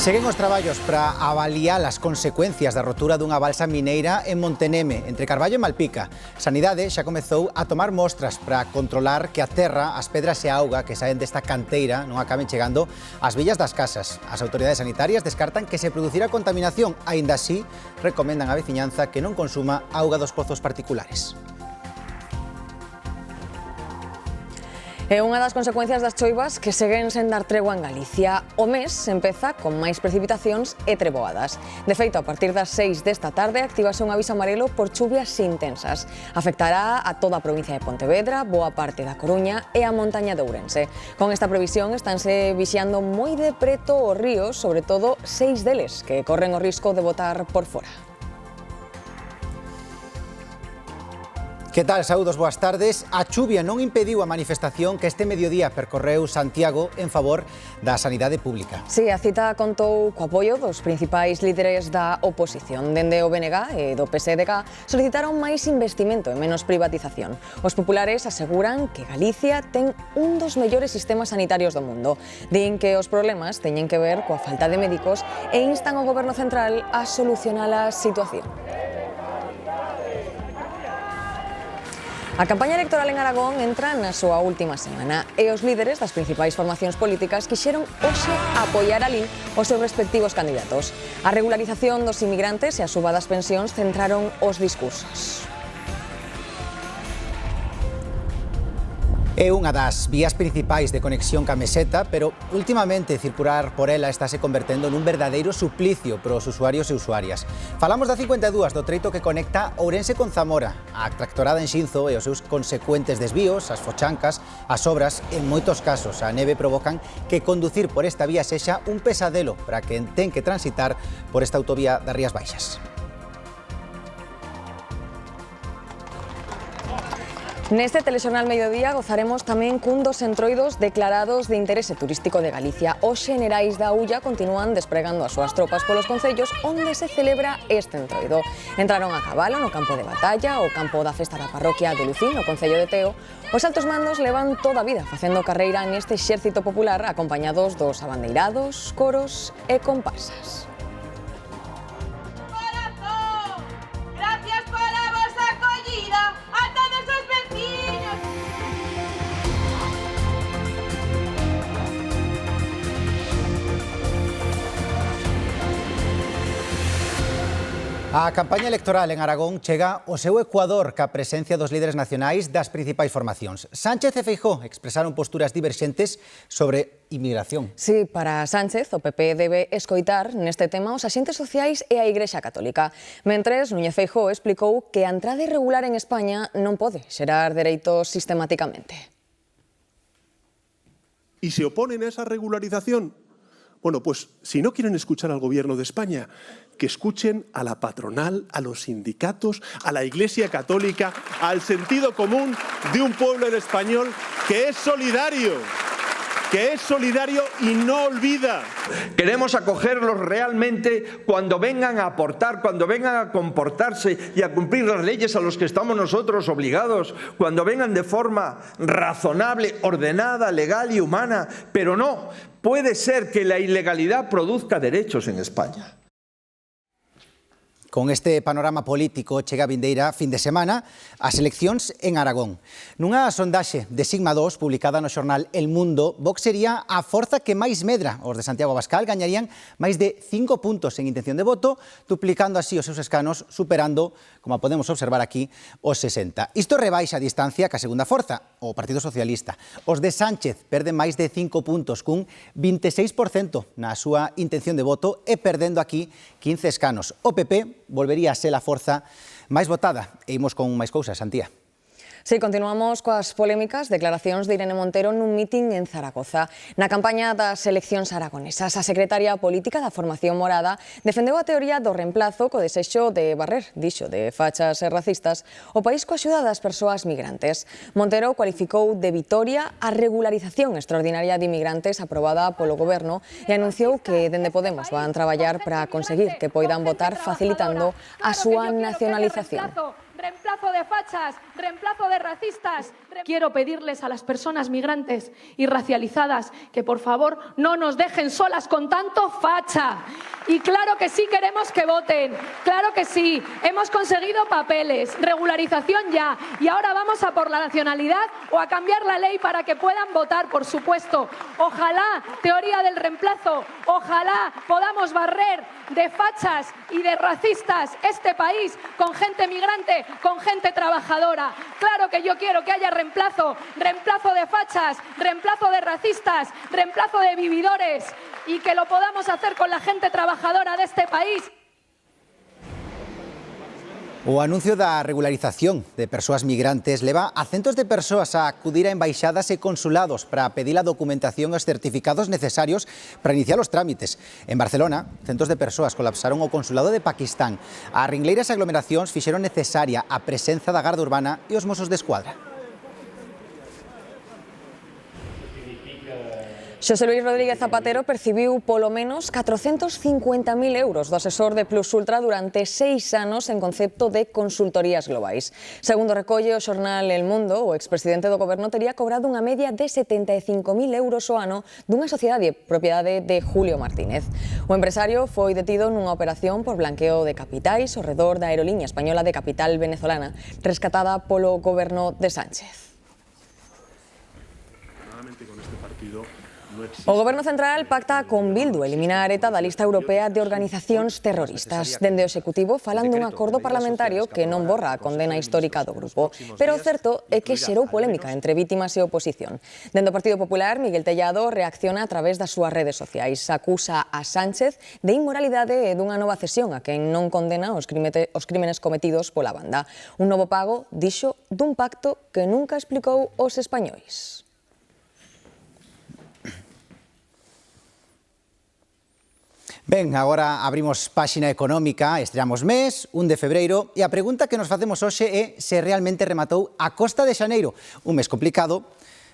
Seguen os traballos para avaliar as consecuencias da rotura dunha balsa mineira en Monteneme, entre Carballo e Malpica. Sanidade xa comezou a tomar mostras para controlar que a terra, as pedras e a auga que saen desta canteira non acaben chegando ás villas das casas. As autoridades sanitarias descartan que se producirá contaminación, aínda así recomendan á veciñanza que non consuma auga dos pozos particulares. É unha das consecuencias das choivas que seguen sen dar tregua en Galicia. O mes empeza con máis precipitacións e treboadas. De feito, a partir das 6 desta tarde activase un aviso amarelo por chuvias intensas. Afectará a toda a provincia de Pontevedra, boa parte da Coruña e a montaña de Ourense. Con esta previsión estánse vixiando moi de preto os ríos, sobre todo 6 deles, que corren o risco de botar por fora. Que tal? Saúdos, boas tardes. A chuvia non impediu a manifestación que este mediodía percorreu Santiago en favor da sanidade pública. Sí, a cita contou co apoio dos principais líderes da oposición. Dende o BNG e do PSDG solicitaron máis investimento e menos privatización. Os populares aseguran que Galicia ten un dos mellores sistemas sanitarios do mundo. Din que os problemas teñen que ver coa falta de médicos e instan ao Goberno central a solucionar a situación. A campaña electoral en Aragón entra na súa última semana e os líderes das principais formacións políticas quixeron hoxe apoiar alí os seus respectivos candidatos. A regularización dos inmigrantes e a suba das pensións centraron os discursos. É unha das vías principais de conexión ca Meseta, pero últimamente circular por ela estáse convertendo nun verdadeiro suplicio para os usuarios e usuarias. Falamos da 52 do treito que conecta Ourense con Zamora. A tractorada en Xinzo e os seus consecuentes desvíos, as fochancas, as obras, en moitos casos a neve provocan que conducir por esta vía sexa un pesadelo para quen ten que transitar por esta autovía das Rías Baixas. Neste telexornal Mediodía gozaremos tamén cun dos entroidos declarados de interese turístico de Galicia. Os xenerais da Ulla continúan despregando as súas tropas polos concellos onde se celebra este entroido. Entraron a cabalo no campo de batalla, o campo da festa da parroquia de Lucín, no concello de Teo. Os altos mandos levan toda a vida facendo carreira neste exército popular acompañados dos abandeirados, coros e comparsas. A campaña electoral en Aragón chega ao seu ecuador ca presencia dos líderes nacionais das principais formacións. Sánchez e Feijóo expresaron posturas diverxentes sobre inmigración. Sí, para Sánchez, o PP debe escoitar neste tema os axentes sociais e a Igrexa Católica. Mentres, Núñez Feijóo explicou que a entrada irregular en España non pode xerar dereitos sistemáticamente. ¿Y se oponen a esa regularización? Bueno, pues si no quieren escuchar al gobierno de España, que escuchen a la patronal, a los sindicatos, a la Iglesia Católica, al sentido común de un pueblo español que es solidario y no olvida. Queremos acogerlos realmente cuando vengan a aportar, cuando vengan a comportarse y a cumplir las leyes a los que estamos nosotros obligados, cuando vengan de forma razonable, ordenada, legal y humana, pero no puede ser que la ilegalidad produzca derechos en España. Con este panorama político chega a vindeira fin de semana as eleccións en Aragón. Nunha sondaxe de Sigma 2 publicada no xornal El Mundo, Vox sería a forza que máis medra. Os de Santiago Abascal gañarían máis de 5 puntos en intención de voto, duplicando así os seus escanos, superando, como podemos observar aquí, os 60. Isto rebaixa a distancia ca segunda forza, o Partido Socialista. Os de Sánchez perden máis de 5 puntos, cun 26% na súa intención de voto e perdendo aquí 15 escanos. O PP volvería a ser a forza máis votada. E imos con máis cousas, Santía. Sí, continuamos coas polémicas declaracións de Irene Montero nun mitin en Zaragoza. Na campaña das eleccións aragonesas, a secretaria política da formación morada defendeu a teoría do reemplazo co desexo de barrer, dixo, de fachas e racistas, o país coa axuda das persoas migrantes. Montero cualificou de vitoria a regularización extraordinaria de inmigrantes aprobada polo Goberno e anunciou que dende Podemos van traballar para conseguir que poidan votar facilitando a súa nacionalización. Reemplazo reemplazo de fachas, reemplazo de racistas. Quiero pedirles a las personas migrantes y racializadas que por favor no nos dejen solas con tanto facha. Y claro que sí queremos que voten, claro que sí, hemos conseguido papeles, regularización ya, y ahora vamos a por la nacionalidad o a cambiar la ley para que puedan votar, por supuesto. Ojalá, teoría del reemplazo, ojalá podamos barrer de fachas y de racistas este país con gente migrante, con gente trabajadora. Claro que yo quiero que haya reemplazo, reemplazo de fachas, reemplazo de racistas, reemplazo de vividores, y que lo podamos hacer con la gente trabajadora deste país. O anuncio da regularización de persoas migrantes leva a centos de persoas a acudir a embaixadas e consulados para pedir a documentación e os certificados necesarios para iniciar os trámites. En Barcelona, centos de persoas colapsaron o consulado de Pakistán. As ringleiras aglomeracións fixeron necesaria a presenza da Garda Urbana e os Mossos de Escuadra. Xosé Luis Rodríguez Zapatero percibiu polo menos 450.000 euros do asesor de Plus Ultra durante 6 anos en concepto de consultorías globais. Segundo recolle o xornal El Mundo, o expresidente do goberno tería cobrado unha media de 75.000 euros ao ano dunha sociedade propiedade de Julio Martínez. O empresario foi detido nunha operación por blanqueo de capitais ao redor da aerolínea española de capital venezolana, rescatada polo goberno de Sánchez. O Goberno Central pacta con Bildu eliminar a ETA da lista europea de organizacións terroristas. Dende o Executivo falan dun acordo parlamentario que non borra a condena histórica do grupo, pero o certo é que xerou polémica entre vítimas e oposición. Dende o Partido Popular, Miguel Tellado reacciona a través das súas redes sociais. Acusa a Sánchez de inmoralidade e dunha nova cesión a quen non condena os crímenes cometidos pola banda. Un novo pago, dixo, dun pacto que nunca explicou aos españois. Ben, agora abrimos páxina económica, estreamos mes, 1 de febreiro, e a pregunta que nos facemos hoxe é se realmente rematou a costa de xaneiro, un mes complicado,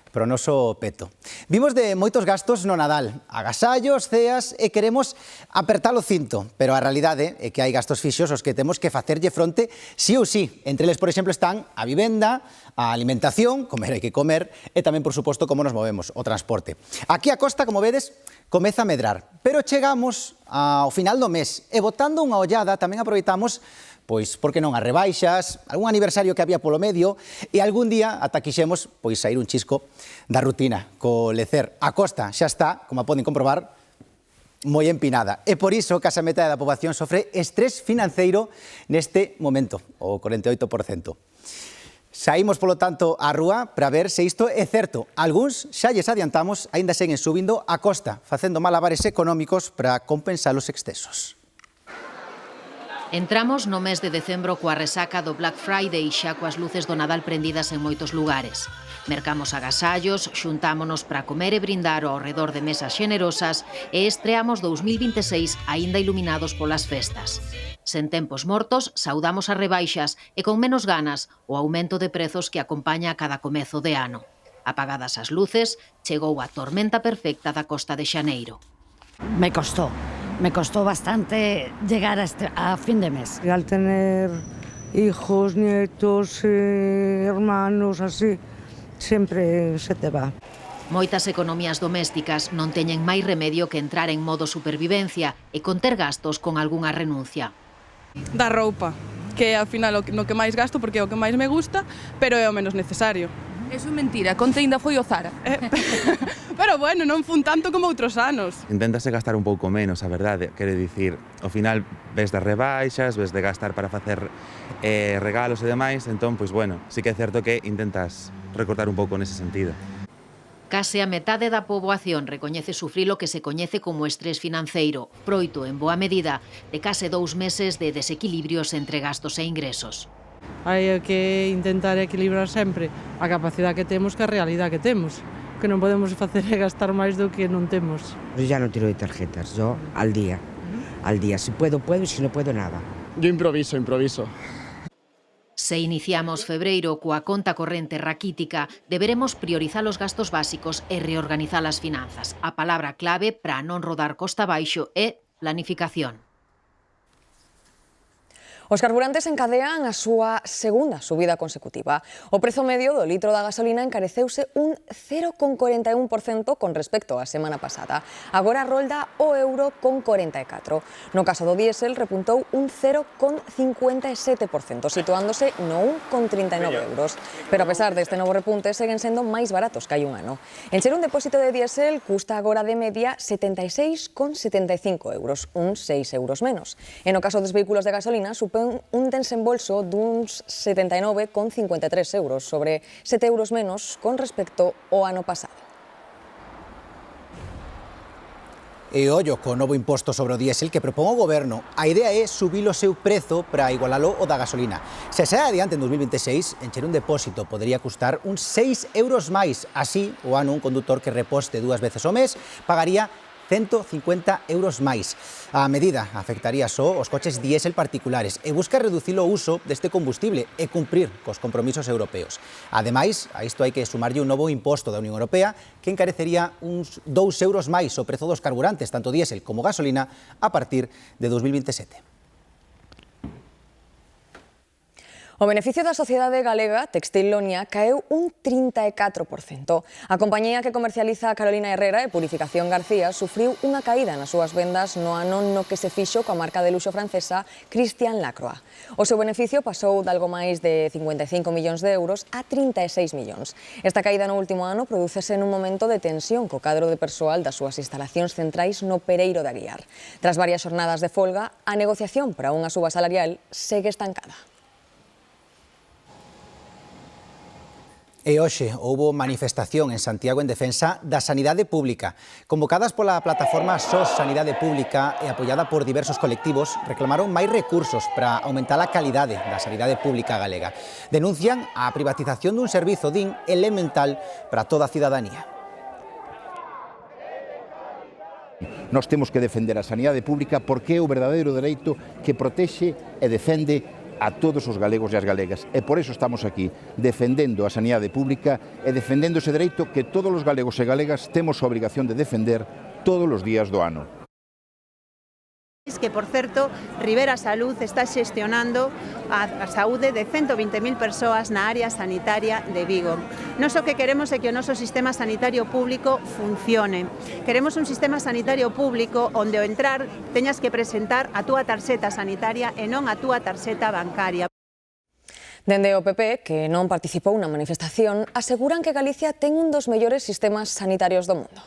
pero o noso peto. Vimos de moitos gastos no Nadal, agasallos, ceas, e queremos apertar o cinto, pero a realidade é que hai gastos fixos os que temos que facerlle fronte sí ou sí. Entre eles, por exemplo, están a vivenda, a alimentación, comer hai que comer, e tamén, por suposto, como nos movemos, o transporte. Aquí a costa, como vedes, comeza a medrar, pero chegamos ao final do mes e botando unha ollada tamén aproveitamos, pois, por que non, as rebaixas, algún aniversario que había polo medio e algún día ata quixemos, pois, sair un chisco da rutina, co lecer. A costa xa está, como poden comprobar, moi empinada. E por iso, case a metade da poboación sofre estrés financeiro neste momento, o 48%. Saímos, polo tanto, á rúa para ver se isto é certo. Algúns, xa lles adiantamos, aínda seguen subindo a costa, facendo malabares económicos para compensar os excesos. Entramos no mes de decembro coa resaca do Black Friday xa coas luces do Nadal prendidas en moitos lugares. Mercamos agasallos, xuntámonos para comer e brindar ao redor de mesas xenerosas e estreamos 2026 aínda iluminados polas festas. Sen tempos mortos, saudamos as rebaixas e con menos ganas o aumento de prezos que acompaña a cada comezo de ano. Apagadas as luces, chegou a tormenta perfecta da costa de xaneiro. Me costó bastante llegar a fin de mes. Al tener hijos, nietos, hermanos, así, sempre se te va. Moitas economías domésticas non teñen máis remedio que entrar en modo supervivencia e conter gastos con algunha renuncia. Da roupa, que ao final no que máis gasto porque é o que máis me gusta, pero é o menos necesario. Eso é mentira, conte ainda foi o Zara. Pero bueno, non fun tanto como outros anos. Inténtase gastar un pouco menos, a verdade. Quere dicir, ao final ves de rebaixas, ves de gastar para facer regalos e demais, entón, pois bueno, sí que é certo que intentas recortar un pouco nese sentido. Case a metade da poboación recoñece sufrir o que se coñece como estrés financeiro, froito en boa medida de case 2 meses de desequilibrios entre gastos e ingresos. Hai que intentar equilibrar sempre a capacidade que temos que a realidade que temos. O que non podemos facer é gastar máis do que non temos. Yo ya no tiro de tarjetas, yo al día. Si puedo, puedo, y si no puedo, nada. Yo improviso. Se iniciamos febreiro coa conta corrente raquítica, deberemos priorizar os gastos básicos e reorganizar as finanzas. A palabra clave para non rodar costa abaixo é planificación. Os carburantes encadean a súa segunda subida consecutiva. O prezo medio do litro da gasolina encareceuse un 0,41% con respecto á semana pasada. Agora rolda o euro con 44. No caso do diésel repuntou un 0,57%, situándose no 1,39 euros. Pero a pesar deste novo repunte, seguen sendo máis baratos que hai un ano. Encher un depósito de diésel custa agora de media 76,75 euros, uns 6 euros menos. E no caso dos vehículos de gasolina, supón un desembolso duns 79,53 euros, sobre 7 euros menos con respecto ao ano pasado. E ollo co novo imposto sobre o diésel que propón o Goberno. A idea é subir o seu prezo para igualalo o da gasolina. Se sae adiante en 2026, encher un depósito podería custar uns 6 euros máis. Así, o ano un condutor que reposte 2 veces ao mes pagaría 150 euros máis. A medida afectaría só os coches diésel particulares e busca reducir o uso deste combustible e cumprir cos compromisos europeos. Ademais, a isto hai que sumarlle un novo imposto da Unión Europea que encarecería uns 2 euros máis o prezo dos carburantes, tanto diésel como gasolina, a partir de 2027. O beneficio da sociedade galega Textil Lonia caeu un 34%. A compañía que comercializa Carolina Herrera e Purificación García sufriu unha caída nas súas vendas no ano no que se fixo coa marca de luxo francesa Christian Lacroix. O seu beneficio pasou de algo máis de 55 millóns de euros a 36 millóns. Esta caída no último ano prodúcese nun momento de tensión co cadro de persoal das súas instalacións centrais no Pereiro de Aguiar. Tras varias xornadas de folga, a negociación para unha suba salarial segue estancada. E hoxe houbo manifestación en Santiago en defensa da sanidade pública. Convocadas pola plataforma SOS Sanidade Pública e apoiada por diversos colectivos, reclamaron máis recursos para aumentar a calidade da sanidade pública galega. Denuncian a privatización dun servizo, din, elemental para toda a cidadanía. Nós temos que defender a sanidade pública porque é o verdadeiro dereito que protexe e defende a todos os galegos e as galegas. E por eso estamos aquí, defendendo a sanidade pública e defendendo ese dereito que todos os galegos e galegas temos a obrigación de defender todos os días do ano. Que, por certo, Rivera Salud está xestionando a saúde de 120.000 persoas na área sanitaria de Vigo. Nós o que queremos é que o noso sistema sanitario público funcione. Queremos un sistema sanitario público onde ao entrar teñas que presentar a túa tarxeta sanitaria e non a túa tarxeta bancaria. Dende o PP, que non participou na manifestación, aseguran que Galicia ten un dos mellores sistemas sanitarios do mundo.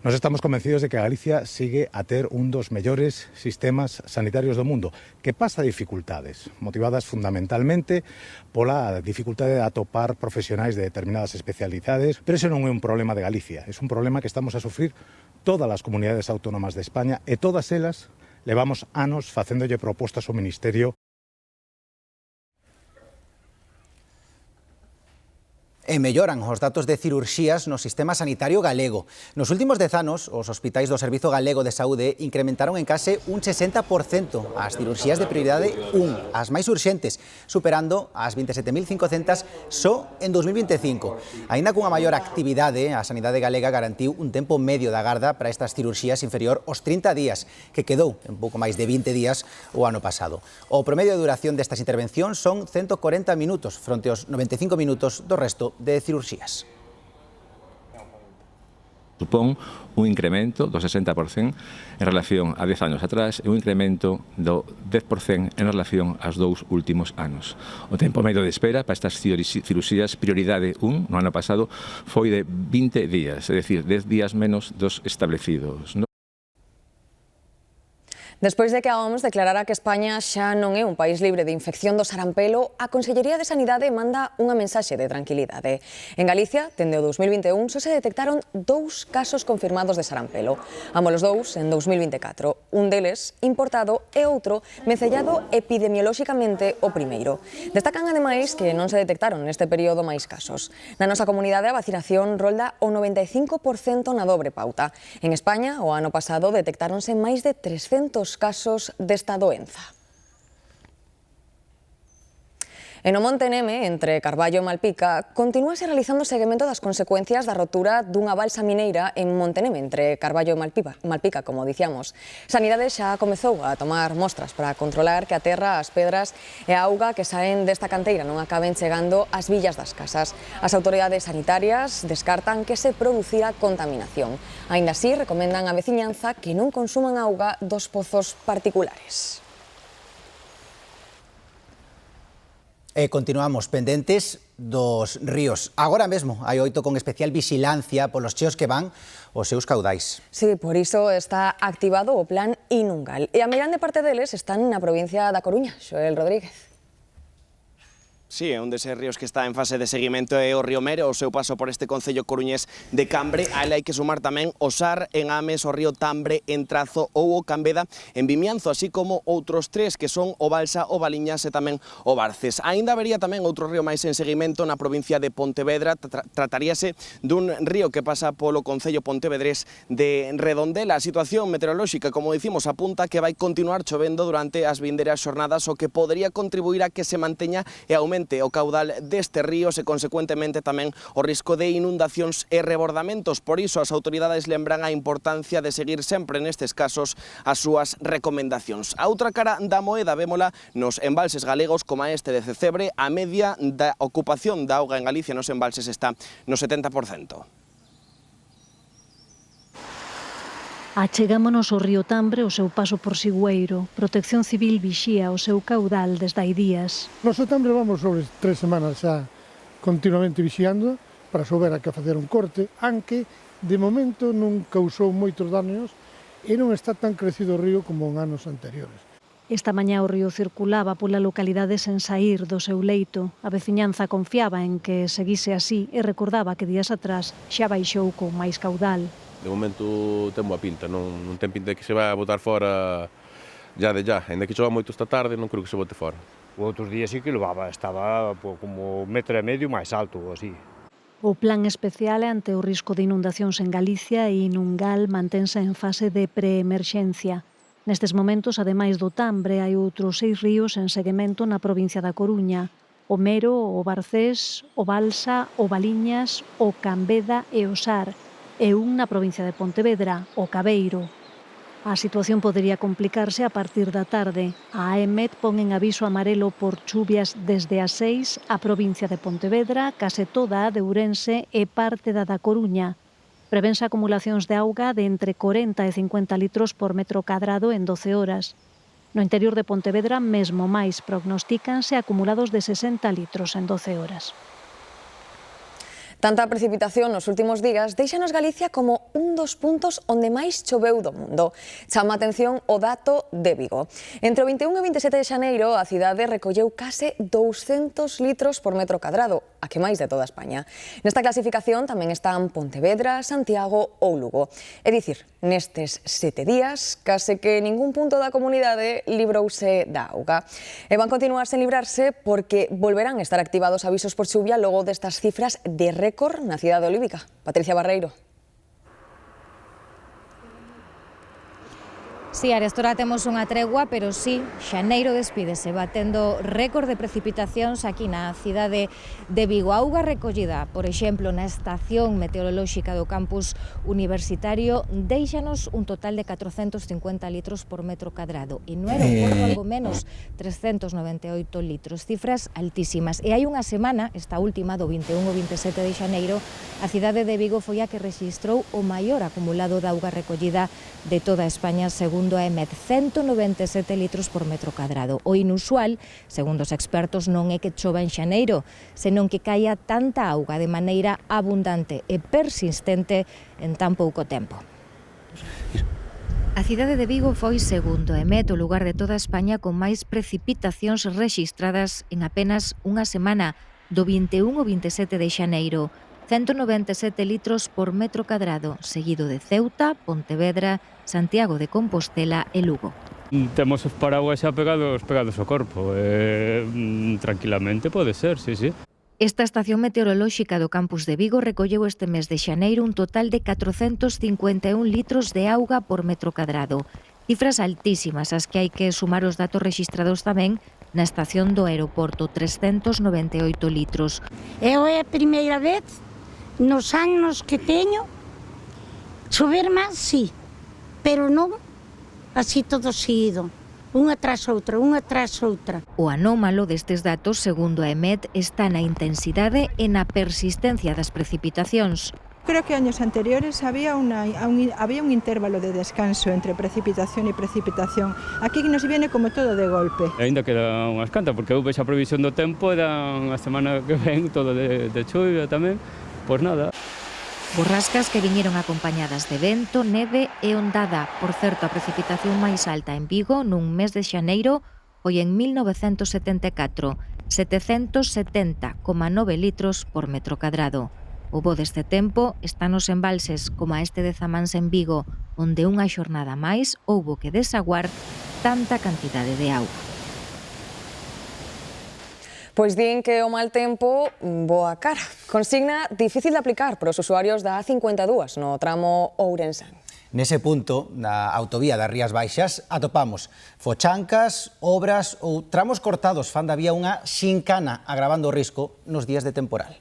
Nos estamos convencidos de que Galicia sigue a ter un dos mellores sistemas sanitarios do mundo, que pasa dificultades, motivadas fundamentalmente pola dificultade de atopar profesionais de determinadas especialidades, pero ese non é un problema de Galicia, é un problema que estamos a sufrir todas as comunidades autónomas de España e todas elas levamos anos facéndolle propostas ao Ministerio. E melloran os datos de cirurxías no sistema sanitario galego. Nos últimos 10 anos, os hospitais do Servizo Galego de Saúde incrementaron en case un 60% as cirurxías de prioridade 1, as máis urxentes, superando as 27.500 só en 2025. Aínda cunha maior actividade, a sanidade galega garantiu un tempo medio da garda para estas cirurxías inferior aos 30 días, que quedou en pouco máis de 20 días o ano pasado. O promedio de duración destas intervencións son 140 minutos, fronte aos 95 minutos do resto de cirurxías. Supón un incremento do 60% en relación a 10 anos atrás e un incremento do 10% en relación aos 2 últimos anos. O tempo medio de espera para estas cirurxías prioridade 1 no ano pasado foi de 20 días, é dicir, 10 días menos dos establecidos. Despois de que a OMS declarara que España xa non é un país libre de infección do sarampelo, a Consellería de Sanidade manda unha mensaxe de tranquilidade. En Galicia, dende o 2021, só se detectaron 2 casos confirmados de sarampelo. Ámbolos 2 en 2024. Un deles importado e outro vencellado epidemiolóxicamente o primeiro. Destacan ademais que non se detectaron neste período máis casos. Na nosa comunidade a vacinación rolda o 95% na dobre pauta. En España, o ano pasado, detectáronse máis de 300 casos desta doenza. E no Monte Neme, entre Carballo e Malpica, continúase realizando o seguimento das consecuencias da rotura dunha balsa mineira en Monte Neme, entre Carballo e Malpica, como dicíamos. Sanidade xa comezou a tomar mostras para controlar que a terra, as pedras e a auga que saen desta canteira non acaben chegando ás villas das casas. As autoridades sanitarias descartan que se producira contaminación. Aínda así, recomendan á veciñanza que non consuman auga dos pozos particulares. E continuamos pendentes dos ríos. Agora mesmo hai 8 con especial vixilancia polos cheos que van os seus caudais. Sí, por iso está activado o plan Inungal. E a meirande parte deles están na provincia da Coruña. Xoel Rodríguez. Sí, é un deses ríos que está en fase de seguimento é o río Mere, o seu paso por este concello coruñés de Cambre. A ele hai que sumar tamén o Sar en Ames, o río Tambre en Trazo ou o Cambeda en Vimianzo, así como outros 3 que son o Balsa, o Baliñas e tamén o Barces. Aínda habería tamén outro río máis en seguimento na provincia de Pontevedra. Trataríase dun río que pasa polo concello pontevedrés de Redondela. A situación meteorolóxica, como dicimos, apunta que vai continuar chovendo durante as vindeiras xornadas, o que podría contribuir a que se manteña e aumente o caudal deste ríos e, consecuentemente, tamén o risco de inundacións e rebordamentos. Por iso, as autoridades lembran a importancia de seguir sempre nestes casos as súas recomendacións. A outra cara da moeda vémola nos embalses galegos como este de Cecebre. A media da ocupación da auga en Galicia nos embalses está no 70%. Achegámonos ao río Tambre o seu paso por Sigüeiro. Protección Civil vixía o seu caudal desde hai días. Nos o Tambre vamos sobre 3 semanas xa continuamente vixiando para souber a que facer un corte, aunque de momento non causou moitos daños e non está tan crecido o río como en anos anteriores. Esta mañá o río circulaba pola localidade sen saír do seu leito. A veciñanza confiaba en que seguise así e recordaba que días atrás xa baixou con máis caudal. De momento ten boa pinta, non ten pinta de que se vai a botar fora ya de ya. Ainda que chova moito esta tarde, non creo que se bote fora. Outros días sí que levaba, estaba como 1,5 metros máis alto ou así. O plan especial ante o risco de inundacións en Galicia e Inungal mantense en fase de preemerxencia. Nestes momentos, ademais do Tambre, hai outros 6 ríos en seguimento na provincia da Coruña: o Mero, o Barcés, o Balsa, o Baliñas, o Cambeda e o Sar, e un na provincia de Pontevedra, o Cabeiro. A situación podería complicarse a partir da tarde. A AEMET pon en aviso amarelo por chuvias desde as 6 a provincia de Pontevedra, case toda a de Ourense e parte da Coruña. Prevense acumulacións de auga de entre 40 e 50 litros por metro cadrado en 12 horas. No interior de Pontevedra, mesmo máis, prognostícanse acumulados de 60 litros en 12 horas. Tanta precipitación nos últimos días deixanos Galicia como un dos puntos onde máis choveu do mundo. Chama a atención o dato de Vigo. Entre o 21 e 27 de xaneiro, a cidade recolleu case 200 litros por metro cadrado, a que máis de toda España. Nesta clasificación tamén están Pontevedra, Santiago ou Lugo. É dicir, nestes 7 días, case que ningún punto da comunidade librouse da auga. E van continuar sen librarse porque volverán a estar activados avisos por chuvia logo destas cifras de récord na cidade olívica. Patricia Barreiro. Si, arestora temos unha tregua, pero sí, xaneiro despídese, batendo récord de precipitacións aquí na cidade de Vigo. A auga recollida, por exemplo, na estación meteorolóxica do campus universitario, deixanos un total de 450 litros por metro cadrado. E no aeroporto, algo menos, 398 litros, cifras altísimas. E hai unha semana, esta última, do 21 ao 27 de xaneiro, a cidade de Vigo foi a que rexistrou o maior acumulado de auga recollida de toda España, segundo a EMET, 197 litros por metro cadrado. O inusual, segundo os expertos, non é que chova en xaneiro, senón que caia tanta auga de maneira abundante e persistente en tan pouco tempo. A cidade de Vigo foi, segundo a EMET, o lugar de toda España con máis precipitacións rexistradas en apenas unha semana, do 21 ao 27 de xaneiro. 197 litros por metro cadrado, seguido de Ceuta, Pontevedra, Santiago de Compostela e Lugo. Temos os paraguas xa pegados ao corpo. Tranquilamente pode ser, sí, sí. Esta estación meteorolóxica do campus de Vigo recolleu este mes de xaneiro un total de 451 litros de auga por metro cadrado. Cifras altísimas as que hai que sumar os datos rexistrados tamén Na estación do aeroporto, 398 litros. Eu é a primeira vez nos anos que teño chover máis, sí, pero non así todo seguido. Unha tras outra, unha tras outra. O anómalo destes datos, segundo a EMET, está na intensidade e na persistencia das precipitacións. Creo que años anteriores había un intervalo de descanso entre precipitación e precipitación. Aquí nos viene como todo de golpe. Ainda queda unhas cantas, porque eu vexo a previsión do tempo, dan a semana que ven todo de chuvia tamén, pois nada. Borrascas que viñeron acompañadas de vento, neve e ondada. Por certo, a precipitación máis alta en Vigo nun mes de xaneiro foi en 1974, 770,9 litros por metro cadrado. O bo deste tempo está nos embalses como a este de Zamáns en Vigo, onde unha xornada máis houbo que desaguar tanta cantidade de auga. Pois din que o mal tempo boa cara. Consigna difícil de aplicar para os usuarios da A52 no tramo Ourensán. Nese punto, na autovía das Rías Baixas, atopamos fochancas, obras ou tramos cortados fan da vía unha xincana agravando o risco nos días de temporal.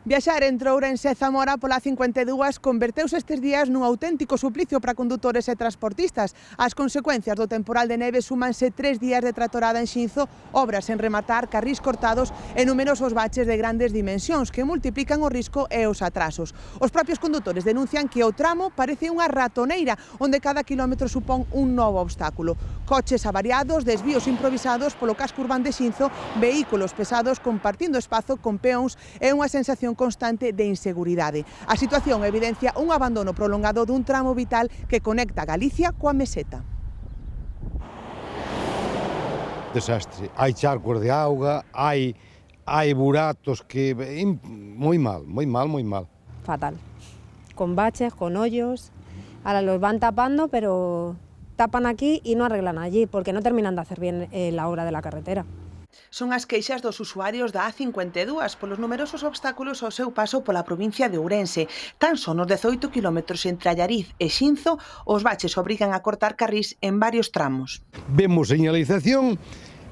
Viaxar entre Ourense e Zamora pola 52 converteuse estes días nun auténtico suplicio para condutores e transportistas. As consecuencias do temporal de neve súmanse 3 días de tratorada en Xinzo, obras en rematar, carrís cortados e numerosos baches de grandes dimensións que multiplican o risco e os atrasos. Os propios condutores denuncian que o tramo parece unha ratoneira, onde cada kilómetro supón un novo obstáculo. Coches avariados, desvíos improvisados polo casco urbán de Xinzo, vehículos pesados compartindo espazo con peóns e unha sensación constante de inseguridade. A situación evidencia un abandono prolongado dun tramo vital que conecta Galicia coa meseta. Desastre. Hai charcos de auga, hai buratos que... moi mal, moi mal, moi mal. Fatal. Con baches, con hoyos, ahora los van tapando, pero tapan aquí y no arreglan allí, porque no terminan de hacer bien la obra de la carretera. Son as queixas dos usuarios da A52 polos numerosos obstáculos ao seu paso pola provincia de Ourense. Tan só nos 18 kilómetros entre Allariz e Xinzo, os baches obrigan a cortar carrís en varios tramos. Vemos señalización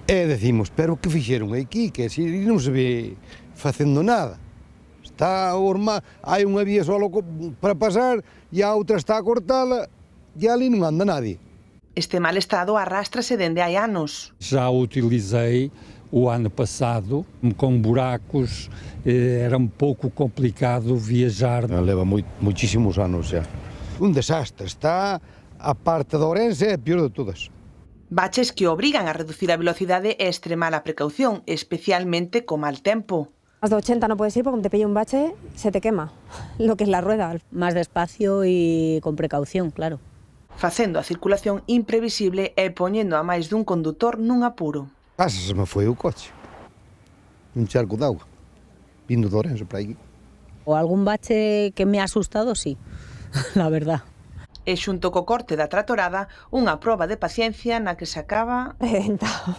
e decimos, pero que fixeron aquí? Que así non se ve facendo nada. Está hai unha vía só para pasar e a outra está a cortala e ali non anda nadie. Este mal estado arrástrase dende hai anos. Já utilizei o ano passado, com buracos, era um pouco complicado viajar. Leva muitísimos anos já. Un desastre, está a parte de Ourense é a pior de todas. Baches que obrigan a reducir a velocidade e extremar a precaución, especialmente co mal tempo. Más de 80 no puedes ir porque te pilla un bache, se te quema lo que es la rueda. Más despacio y con precaución, claro. Facendo a circulación imprevisible e poñendo a máis dun condutor nun apuro. Se me foi o coche, un charco de auga, vindo de Ourense para aquí. O algún bache que me ha asustado, sí, la verdad. E xunto co corte da tratorada, unha proba de paciencia na que se acaba reventado.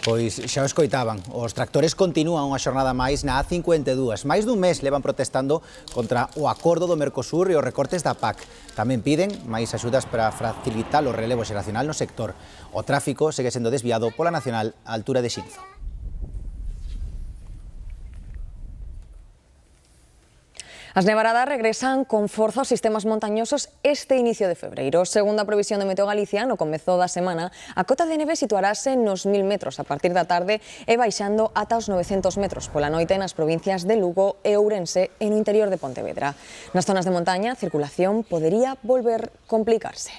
Pois xa o escoitaban, os tractores continúan unha xornada máis na A52. Máis dun mes levan protestando contra o acordo do Mercosur e os recortes da PAC. Tamén piden máis axudas para facilitar o relevo xeracional no sector. O tráfico segue sendo desviado pola Nacional á altura de Xinzo. As nevaradas regresan con forza aos sistemas montañosos este inicio de febreiro. Segundo a previsión de Meteo Galicia, no comezo da semana, a cota de neve situarase nos 1000 metros a partir da tarde e baixando ata os 900 metros pola noite nas provincias de Lugo e Ourense e no interior de Pontevedra. Nas zonas de montaña, a circulación podería volver complicarse.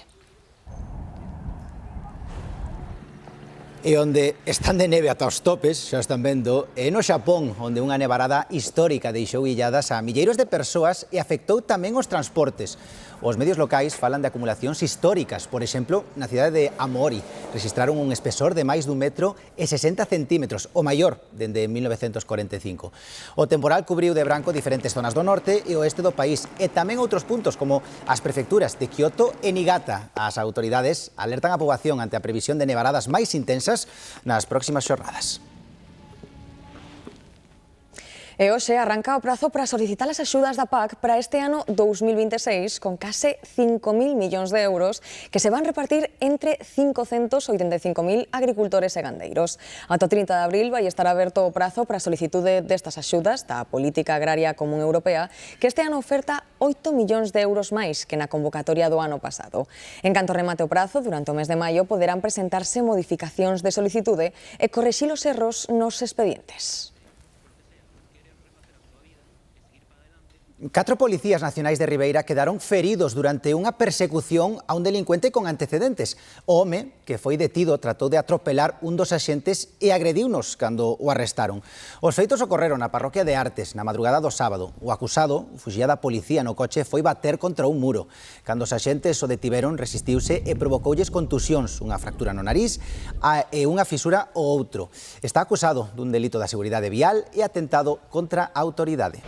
E onde están de neve ata os topes, xa están vendo, é no Xapón, onde unha nevarada histórica deixou illadas a milleiros de persoas e afectou tamén os transportes. Os medios locais falan de acumulacións históricas. Por exemplo, na cidade de Amori registraron un espesor de máis dun metro e 60 centímetros, o maior dende 1945. O temporal cubriu de branco diferentes zonas do norte e oeste do país e tamén outros puntos como as prefecturas de Kioto e Niigata. As autoridades alertan a poboación ante a previsión de nevaradas máis intensas nas próximas xornadas. E hoxe arranca o prazo para solicitar as axudas da PAC para este ano 2026 con case 5.000 millóns de euros que se van repartir entre 585.000 agricultores e gandeiros. Ata o 30 de abril vai estar aberto o prazo para a solicitude destas axudas da Política Agraria Común Europea, que este ano oferta 8 millóns de euros máis que na convocatoria do ano pasado. En canto remate o prazo, durante o mes de maio poderán presentarse modificacións de solicitude e corrixir os erros nos expedientes. 4 policías nacionais de Ribeira quedaron feridos durante unha persecución a un delincuente con antecedentes. O home, que foi detido, tratou de atropelar un dos axentes e agrediunos cando o arrestaron. Os feitos ocorreron na parroquia de Artes, na madrugada do sábado. O acusado, fuxía da policía no coche, foi bater contra un muro. Cando os axentes o detiveron, resistiuse e provocoulles contusións, unha fractura no nariz e unha fisura ao outro. Está acusado dun delito da seguridade vial e atentado contra a autoridade.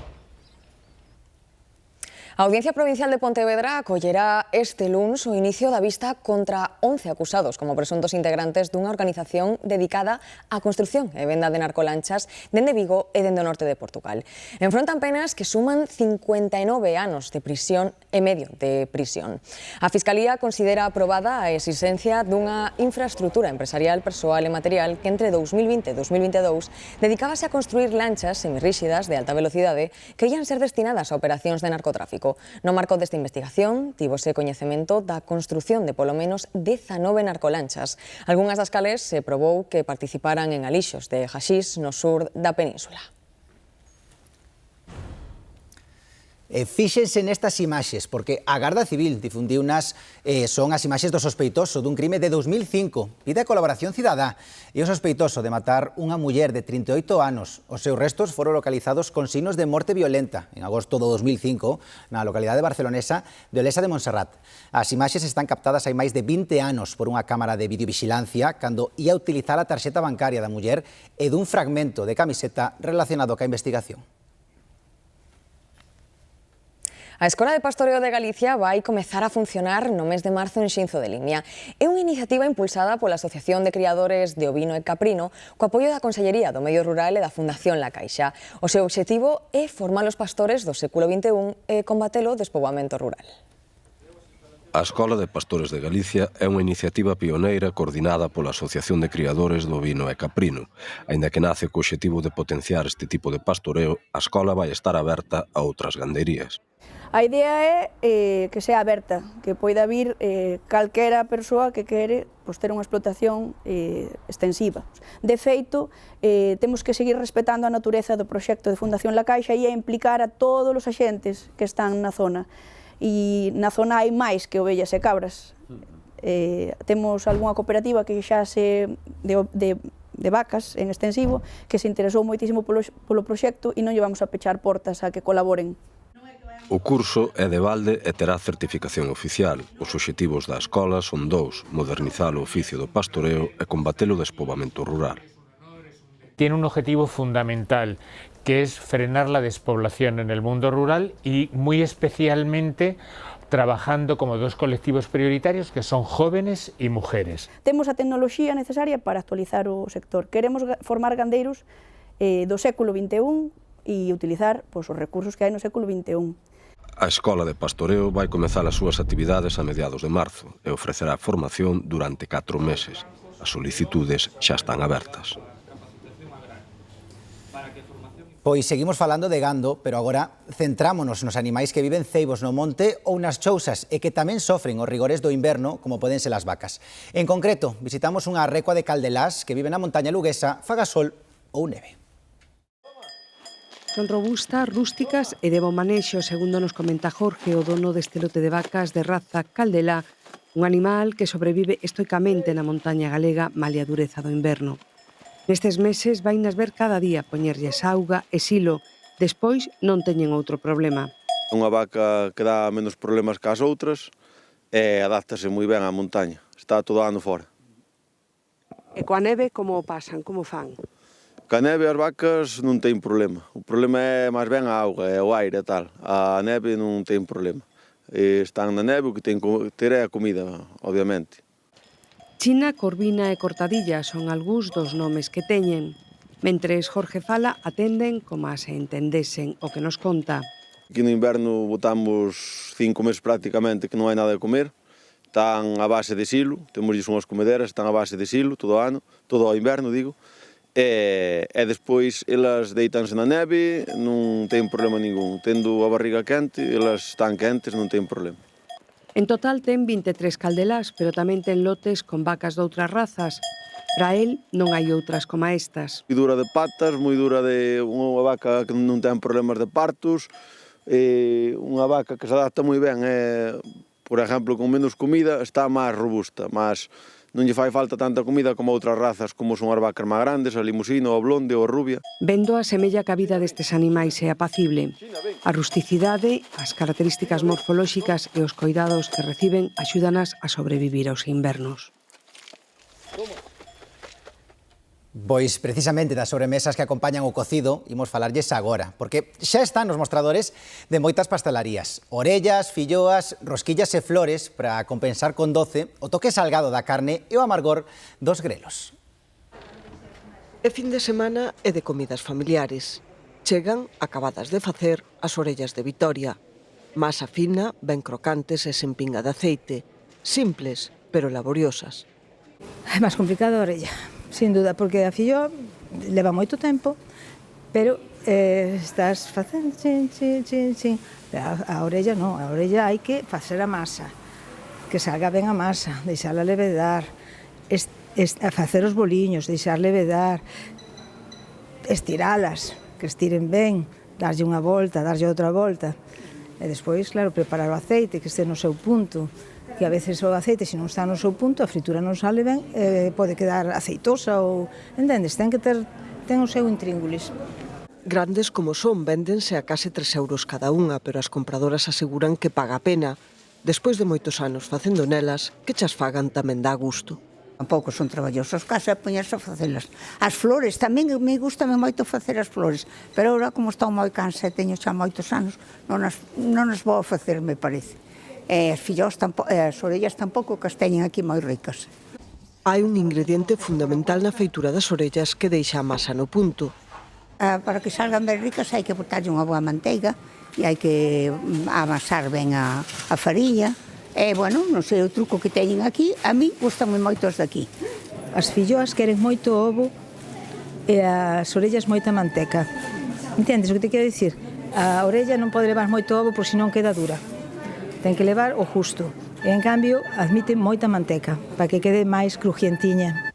A Audiencia Provincial de Pontevedra acollerá este luns o inicio da vista contra 11 acusados como presuntos integrantes dunha organización dedicada á construción e venda de narcolanchas dende Vigo e dende o norte de Portugal. Enfrontan penas que suman 59 anos de prisión e medio de prisión. A Fiscalía considera aprobada a existencia dunha infraestrutura empresarial, persoal e material que entre 2020 e 2022 dedicábase a construir lanchas semirríxidas de alta velocidade que ian ser destinadas a operacións de narcotráfico. No marco desta investigación, tívose coñecemento da construción de polo menos 19 narcolanchas, algunhas das cales se probou que participaran en alixos de haxís no sur da península. Fíxense nestas imaxes, porque a Garda Civil difundiu son as imaxes do sospeitoso dun crime de 2005. Pide a colaboración cidadá e o sospeitoso de matar unha muller de 38 anos. Os seus restos foron localizados con signos de morte violenta en agosto do 2005 na localidade barcelonesa de Olesa de Montserrat. As imaxes están captadas hai máis de 20 anos por unha cámara de videovigilancia cando ia utilizar a tarxeta bancaria da muller e dun fragmento de camiseta relacionado ca investigación. A Escola de Pastoreo de Galicia vai comezar a funcionar no mes de marzo en Xinzo de Limia. É unha iniciativa impulsada pola Asociación de Criadores de Ovino e Caprino co apoio da Consellería do Medio Rural e da Fundación La Caixa. O seu obxectivo é formar os pastores do século XXI e combater o despoboamento rural. A Escola de Pastores de Galicia é unha iniciativa pioneira coordinada pola Asociación de Criadores do Ovino e Caprino. Aínda que nace co obxectivo de potenciar este tipo de pastoreo, a escola vai estar aberta a outras gandeirías. A idea é que sea aberta, que poida vir calquera persoa que quere ter unha explotación extensiva. De feito, temos que seguir respetando a natureza do proxecto de Fundación La Caixa e implicar a todos os axentes que están na zona. E na zona hai máis que ovellas e cabras. Temos algunha cooperativa que xa de vacas en extensivo que se interesou moitísimo polo proxecto e non lle vamos a pechar portas a que colaboren. O curso é de balde e terá certificación oficial. Os obxectivos da escola son dous: modernizar o oficio do pastoreo e combater o despoboamento rural. Tiene un objetivo fundamental, que es frenar la despoblación en el mundo rural y muy especialmente trabajando como dos colectivos prioritarios que son jóvenes y mujeres. Temos a tecnoloxía necesaria para actualizar o sector. Queremos formar gandeiros do século XXI e utilizar os recursos que hai no século XXI. A Escola de Pastoreo vai comezar as súas actividades a mediados de marzo e ofrecerá formación durante 4 meses. As solicitudes xa están abertas. Pois seguimos falando de gando, pero agora centrámonos nos animais que viven ceibos no monte ou nas chousas e que tamén sofren os rigores do inverno, como poden ser as vacas. En concreto, visitamos unha recua de Caldelás que vive na montaña luguesa, faga sol ou neve. Son robustas, rústicas e de bo manexo, segundo nos comenta Jorge, o dono deste lote de vacas de raza Caldelá, un animal que sobrevive estoicamente na montaña galega malia a dureza do inverno. Nestes meses vainas ver cada día poñerlles auga e silo, despois non teñen outro problema. Unha vaca que dá menos problemas que as outras e adáptase moi ben á montaña, está todo ano fora. E coa neve como o pasan, como fan? Ca neve as vacas non ten problema, o problema é máis ben a auga, é o aire e tal, a neve non ten problema. Están na neve, o que ten que ter é a comida, obviamente. China, corvina e cortadilla son algúns dos nomes que teñen. Mentres Jorge fala, atenden como se entendesen o que nos conta. Aquí no inverno botamos 5 meses prácticamente que non hai nada de comer. Están a base de silo, temos unhas comederas, están a base de silo todo o ano, todo o inverno, digo. E despois elas deitanse na neve, non ten problema ningún. Tendo a barriga quente, elas están quentes, non ten problema. En total ten 23 caldelás, pero tamén ten lotes con vacas de outras razas. Para él non hai outras como estas. Moi dura de patas, moi dura de unha vaca que non ten problemas de partos, unha vaca que se adapta moi ben, por exemplo, con menos comida está máis robusta, mas non lle fai falta tanta comida como outras razas, como son as vacas máis grandes, a limusino, a blonde ou a rubia. Vendo a semella que a vida destes animais é apacible. A rusticidade, as características morfolóxicas e os coidados que reciben axúdanas a sobrevivir aos invernos. Pois precisamente das sobremesas que acompañan o cocido imos falarlles agora, porque xa están nos mostradores de moitas pastelarías. Orellas, filloas, rosquillas e flores para compensar con doce o toque salgado da carne e o amargor dos grelos. É fin de semana e de comidas familiares. Chegan, acabadas de facer, as orellas de Vitoria. Masa fina, ben crocantes e sen pinga de aceite. Simples, pero laboriosas. É máis complicado a orella. Sin duda, porque a fillo leva moito tempo, pero estás facendo chin. A orella non, a orella hai que facer a masa, que salga ben a masa, deixarla levedar, facer os boliños, deixar levedar, estiralas, que estiren ben, darlle unha volta, darlle outra volta, e despois, claro, preparar o aceite, que este no seu punto, que a veces o aceite, se non está no seu punto, a fritura non sale ben, pode quedar aceitosa ou, entendes, ten o seu intríngulis. Grandes como son, véndense a case 3 euros cada unha, pero as compradoras aseguran que paga a pena. Despois de moitos anos facendo nelas, que chas fagan tamén dá gusto. Tampouco son traballosas, casa poñerse a facelas. As flores, tamén me gusta moito facer as flores, pero agora como estou moi cansa e teño xa moitos anos, non as vou a facer, me parece. As orellas tampouco que as teñen aquí moi ricas. Hai un ingrediente fundamental na feitura das orellas que deixa a masa no punto. Para que salgan ben ricas hai que botarlle unha boa manteiga e hai que amasar ben a fariña. Bueno, non sei o truco que teñen aquí, a mí gustan moito os daqui. As filloas queren moito ovo e as orellas moita manteca. Entendes o que te quero dicir? A orella non pode levar moito ovo por senón queda dura. Ten que levar o justo. E, en cambio, admite moita manteca, para que quede máis crujientiña.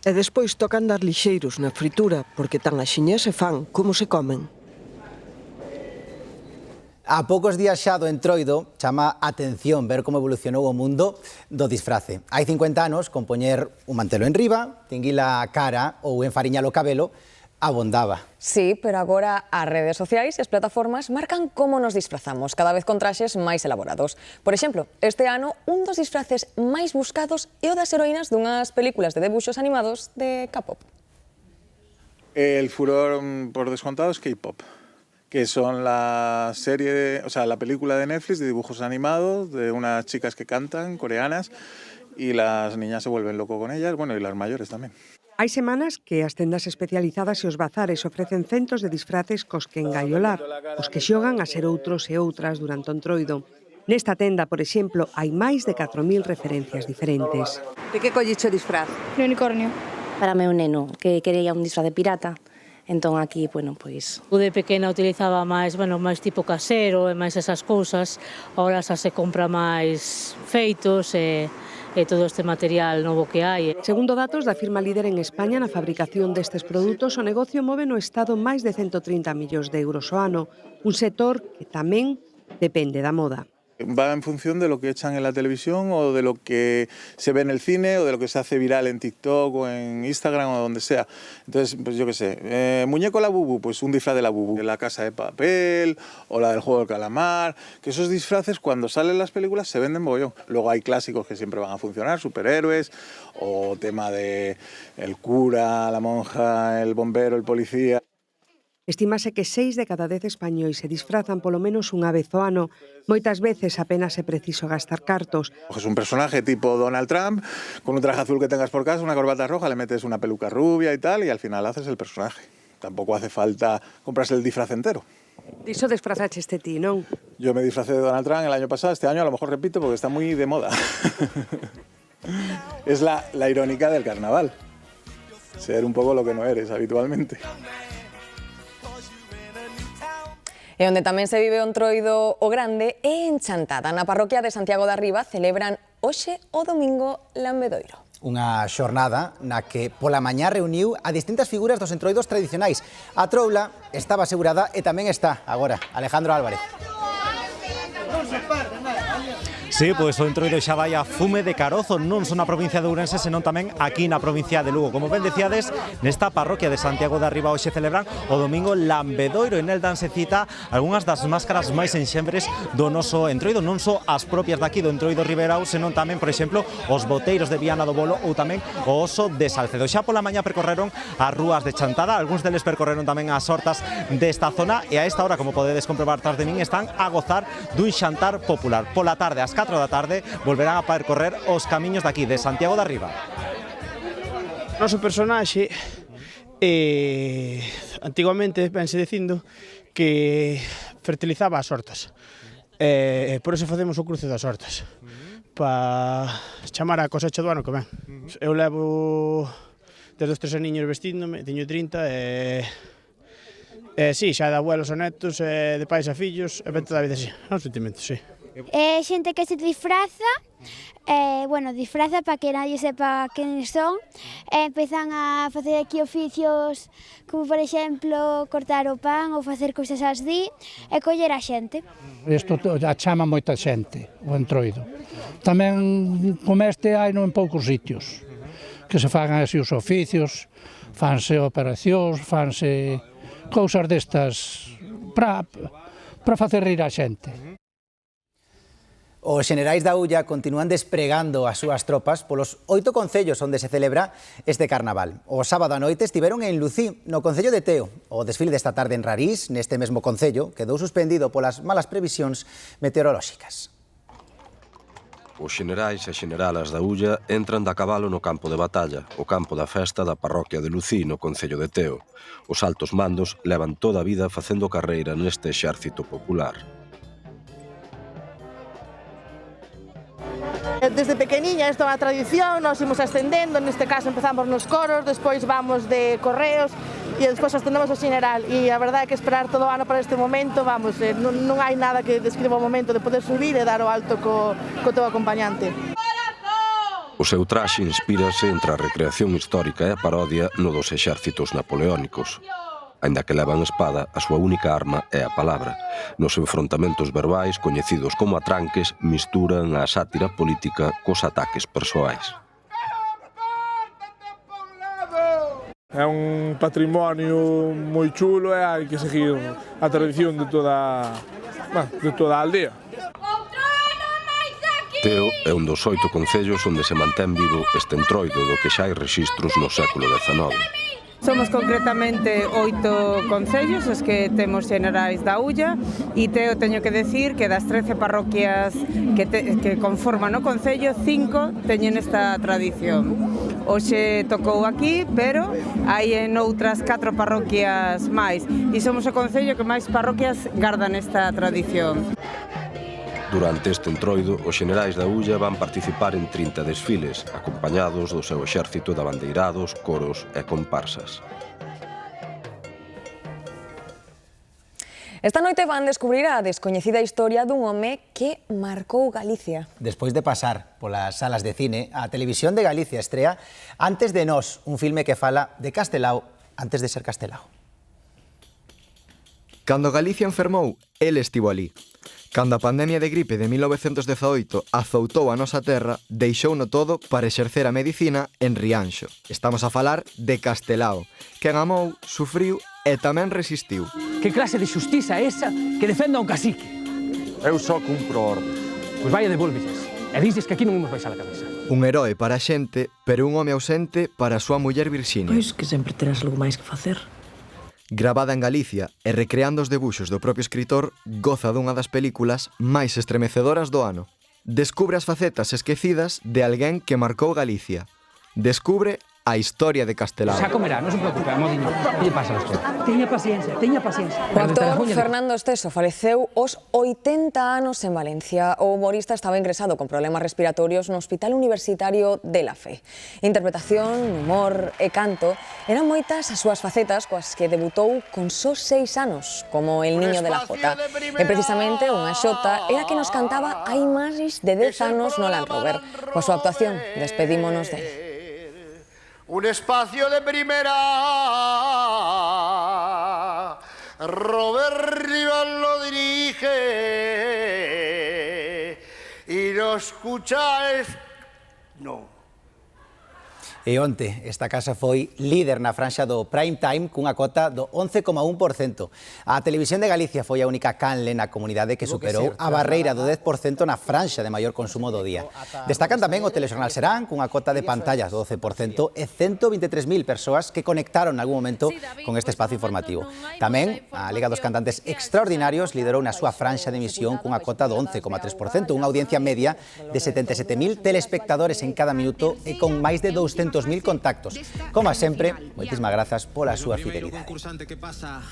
E despois tocan dar lixeiros na fritura, porque tan axiñas se fan como se comen. A poucos días xa do Entroido, chama a atención ver como evolucionou o mundo do disfrace. Hai 50 anos, con poñer un mantelo en riba, tinguila a cara ou enfariñar o cabelo, abondaba. Sí, pero agora as redes sociais e as plataformas marcan como nos disfrazamos, cada vez con traxes máis elaborados. Por exemplo, este ano, un dos disfraces máis buscados é o das heroínas dunhas películas de debuxos animados de K-pop. El furor, por descontado, es K-pop, que son la película de Netflix de dibujos animados de unas chicas que cantan, coreanas, y las niñas se vuelven locos con ellas, bueno, y las mayores tamén. Hai semanas que as tendas especializadas e os bazares ofrecen centos de disfraces cos que engaiolar, os que xogan a ser outros e outras durante o Entroido. Nesta tenda, por exemplo, hai máis de 4.000 referencias diferentes. De que colliche o disfraz? De unicornio. Para meu neno, que quería un disfraz de pirata. Entón aquí, pois... Eu de pequena utilizaba máis tipo casero e máis esas cousas. Ahora xa se compra máis feitos e todo este material novo que hai. Segundo datos da firma líder en España na fabricación destes produtos, o negocio move no Estado máis de 130 millóns de euros ao ano, un sector que tamén depende da moda. Va en función de lo que echan en la televisión o de lo que se ve en el cine o de lo que se hace viral en TikTok o en Instagram o donde sea. Entonces, pues yo qué sé, muñeco Labubu, pues un disfraz de Labubu, de La Casa de Papel o la del Juego del Calamar, que esos disfraces cuando salen las películas se venden mogollón. Luego hay clásicos que siempre van a funcionar, superhéroes o tema de el cura, la monja, el bombero, el policía. Estímase que 6 de cada 10 españois se disfrazan polo menos unha vez ao ano. Moitas veces apenas é preciso gastar cartos. Coges un personaje tipo Donald Trump, con un traje azul que tengas por casa, una corbata roja, le metes una peluca rubia y tal, y al final haces el personaje. Tampoco hace falta comprarse el disfraz entero. Diso disfrazaste ti, non? Yo me disfracé de Donald Trump el año pasado, este año a lo mejor repito porque está muy de moda. Es la irónica del carnaval. Ser un poco lo que no eres habitualmente. E onde tamén se vive o Entroido o Grande é en Chantada. Na parroquia de Santiago da Riba celebran hoxe o domingo Lambedoiro. Unha xornada na que pola mañá reuniu a distintas figuras dos entroidos tradicionais. A troula estaba asegurada e tamén está agora Alejandro Álvarez. Sí, pois o Entroido xa vai a fume de carozo, non só na provincia de Ourense, senón tamén aquí na provincia de Lugo. Como ben decíades, nesta parroquia de Santiago da Riba hoxe celebran o domingo Lambedoiro, e nel danse cita algunhas das máscaras máis enxembres do noso Entroido, non só as propias daqui do Entroido Ribeirao, senón tamén, por exemplo, os boteiros de Viana do Bolo ou tamén o oso de Salcedo. Xa pola mañá percorreron as rúas de Chantada, algúns deles percorreron tamén as hortas desta zona, e a esta hora, como podedes comprobar tras de min, están a gozar dun xantar popular. Pola tarde, ás 4 da tarde, volverán a percorrer os camiños daqui de Santiago da Riba. O noso personaxe antigamente vense dicindo que fertilizaba as hortas, por eso facemos o cruce das hortas, para chamar a cosecha do ano que ven. Eu levo desde os 3 aniños vestíndome, teño 30 sí, xa de abuelos a netos, de pais a fillos, e ben toda a vida así, é un sentimento, sí. É xente que se disfraza, disfraza para que nadie sepa quen son, e empezan a facer aquí oficios como, por exemplo, cortar o pan ou facer cousas así e coller a xente. Isto chama moita xente, o Entroido. Tamén como este hai en poucos sitios que se fagan así os oficios, fanse operacións, fanse cousas destas para facer rir a xente. Os xenerais da Ulla continúan despregando as súas tropas polos 8 concellos onde se celebra este carnaval. O sábado a noite estiveron en Lucí, no concello de Teo. O desfile desta tarde en Rarís, neste mesmo concello, quedou suspendido polas malas previsións meteorolóxicas. Os xenerais e xeneralas da Ulla entran da cabalo no campo de batalla, o campo da festa da parroquia de Lucí, no concello de Teo. Os altos mandos levan toda a vida facendo carreira neste exército popular. Desde pequeniña isto é unha tradición, nos imos ascendendo, neste caso empezamos nos coros, despois vamos de correos e despois ascendemos ao xeneral, e a verdade é que esperar todo o ano para este momento, non hai nada que describa o momento de poder subir e dar o alto co teu acompañante. O seu traxe inspírase entre a recreación histórica e a parodia no dos exércitos napoleónicos. Aínda que levan espada, a súa única arma é a palabra. Nos enfrontamentos verbais, coñecidos como atranques, misturan a sátira política cos ataques persoais. É un patrimonio moi chulo e hai que seguir a tradición de toda a aldea. Teo é un dos 8 concellos onde se mantén vivo este Entroido do que xa hai rexistros no século XIX. Somos concretamente 8 concellos os que temos xenerais da Ulla, e teño que decir que das 13 parroquias que conforman o concello, 5 teñen esta tradición. Hoxe tocou aquí, pero hai en outras 4 parroquias máis, e somos o concello que máis parroquias gardan esta tradición. Durante este Entroido, os xenerais da Ulla van participar en 30 desfiles, acompañados do seu exército de abandeirados, coros e comparsas. Esta noite van descubrir a descoñecida historia dun home que marcou Galicia. Despois de pasar polas salas de cine, a Televisión de Galicia estrea Antes de nós, un filme que fala de Castelao antes de ser Castelao. Cando Galicia enfermou, el estivo ali. Cando a pandemia de gripe de 1918 azoutou a nosa terra, deixouno todo para exercer a medicina en Rianxo. Estamos a falar de Castelao, quen amou, sufriu e tamén resistiu. Que clase de xustiza é esa que defenda un cacique? Eu só cumpro orde. Pois vai e devolves e dices que aquí non imos baixar a cabeza. Un heroe para a xente, pero un home ausente para a súa muller Virxinia. Pois que sempre terás algo máis que facer. Gravada en Galicia e recreando os debuxos do propio escritor, goza dunha das películas máis estremecedoras do ano. Descubre as facetas esquecidas de alguén que marcou Galicia. Descubre a historia de Castelao. Xa comerá, non se preocupe, amodiño. Que lle pasa a usted? Teña paciencia, teña paciencia. O actor Fernando Esteso faleceu aos 80 anos en Valencia. O humorista estaba ingresado con problemas respiratorios no Hospital Universitario de la Fe. Interpretación, humor e canto eran moitas as súas facetas coas que debutou con só 6 anos, como El Niño de la Jota. E precisamente unha xota era que nos cantaba hai máis de 10 anos no Land Rover. Coa súa actuación, despedímonos dele. Un espacio de primera, Robert Rivas lo dirige y no escucháis, no. E onte, esta casa foi líder na franxa do prime time cunha cota do 11,1%. A Televisión de Galicia foi a única canle na comunidade que superou a barreira do 10% na franxa de maior consumo do día. Destacan tamén o Telexornal Serán cunha cota de pantallas do 12% e 123.000 persoas que conectaron en algún momento con este espazo informativo. Tamén a Liga dos Cantantes Extraordinarios liderou na súa franxa de emisión cunha cota do 11,3%, unha audiencia media de 77.000 telespectadores en cada minuto e con máis de 200.000 contactos. Como sempre, moitísimas grazas pola súa fidelidade. Concursante que pasa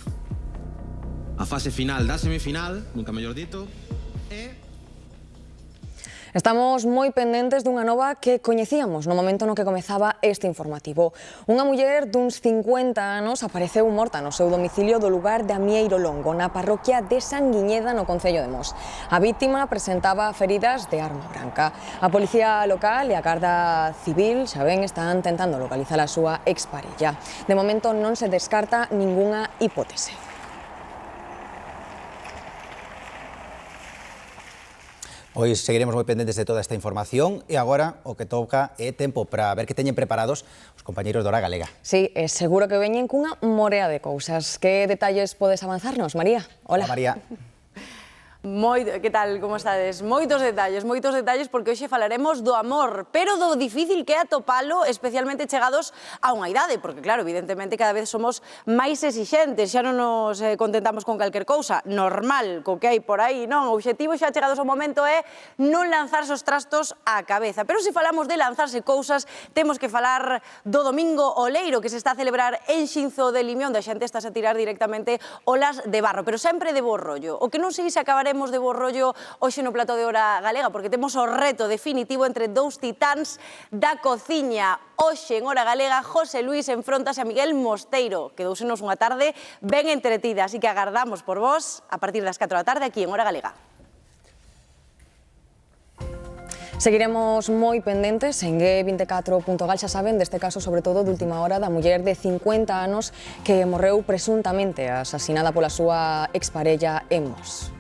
a fase final da semifinal, nunca mellor dito, Estamos moi pendentes dunha nova que coñecíamos no momento no que comezaba este informativo. Unha muller duns 50 anos apareceu morta no seu domicilio do lugar de Amieiro Longo, na parroquia de Sanguiñeda, no concello de Mos. A vítima presentaba feridas de arma branca. A policía local e a Garda Civil xa ben están tentando localizar a súa exparella. De momento non se descarta ningunha hipótese. Pois seguiremos moi pendentes de toda esta información e agora o que toca é tempo para ver que teñen preparados os compañeiros de Hora Galega. Sí, seguro que veñen cunha morea de cousas. Que detalles podes avanzarnos, María? Hola. María. Que tal, como estades? Moitos detalles, porque hoxe falaremos do amor, pero do difícil que é atopalo, especialmente chegados a unha idade, porque claro, evidentemente cada vez somos máis exixentes, xa non nos contentamos con calquer cousa, normal, co que hai por aí, non? O obxectivo xa chegados ao momento é non lanzarse os trastos á cabeza, pero se falamos de lanzarse cousas, temos que falar do Domingo Oleiro, que se está a celebrar en Xinzo de Limión, da xente estás a tirar directamente olas de barro, pero sempre de bo rollo. O que non sei se acabaremos de bo rollo hoxe no plató de Hora Galega, porque temos o reto definitivo entre dous titáns da cociña. Hoxe en Hora Galega, José Luis enfrontase a Miguel Mosteiro, que dousenos unha tarde ben entretida, así que agardamos por vos a partir das 4 da tarde aquí en Hora Galega. Seguiremos moi pendentes en G24.gal, xa saben, deste caso, sobre todo, de última hora, da muller de 50 anos que morreu presuntamente asasinada pola súa exparella en Mos.